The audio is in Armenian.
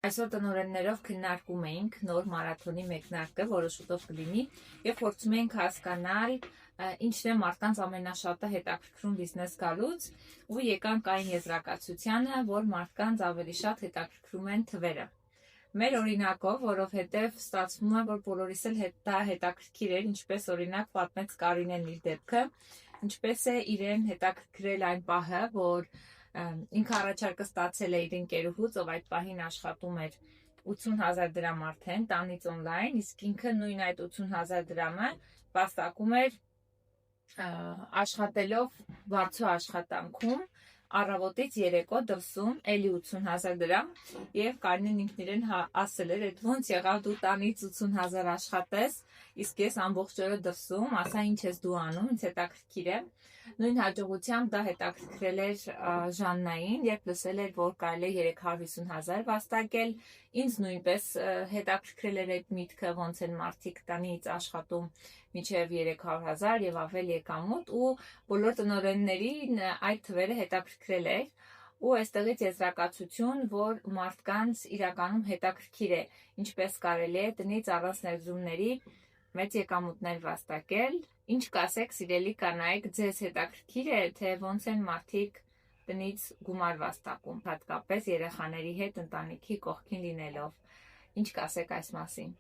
Այսօր տնօրեններով քննարկում էինք նոր մարաթոնի մեկնարկը, որը շուտով կլինի, եւ փորձում էինք հասկանալ ինչն է մարդկանց ամենաշատը հետաքրքրում բիզնես գալուց, ու եկանք այն եզրակացությանը, որ մարդկանց ավելի շատ հետաքրքրում են թվերը։ Մեր օրինակով, որովհետև ստացվում է, որ բոլորիս էլ դա հետաքրքիր էր, ինչպես օրինակ պատմեց Կարինեն իր դեպքը, ինչպես է իրեն հետաքրքրել այն պահը, որ ինքը առաջարկը ստացել է իր ընկերուհուց, ով այդ պահին աշխատում էր 80,000 դրամ արդեն տանից օնլայն, իսկ ինքը նույն այդ 80,000 դրամը վաստակում էր աշխատելով վարձու աշխատանքում, առավոտից երեկո դրսում էլի 80,000 դրամ, եւ Կարինեն ինքն իրեն ասել էր, այդ ոնց եղավ դու տանից 80,000 աշխատես, իսկ ես ամբողջ օրը դրսում, ասա ինչ ես դու անում, ինձ հետաքրքիր է։ Նույն հաջողությամբ դա հետաքրքրել էր Ժաննային, երբ լսել էր, որ կարելի է 350,000 վաստակել, ինձ նույնպես հետաքրքրել էր այդ միտքը, ոնց են մարդիկ տանից աշխատում մինչև 300,000 եւ ավել եկամուտ, ու բոլոր տնօրեններին այդ թվերը հետաքրքրել էր, ու այստեղից եզրակացություն, որ մարդկանց իրականում հետաքրքիր է, ինչպես կարելի է տնից առանց ներդրումների մեծ եկամուտներ վաստակել։ Ինչ կասեք, սիրելի կանայք, ձեզ հետաքրքիր է, թե ոնց են մարդիկ տնից գումար վաստակում, հատկապես երեխաների հետ ընտանիքի կողքին լինելով։ Ինչ կասեք այս մասին։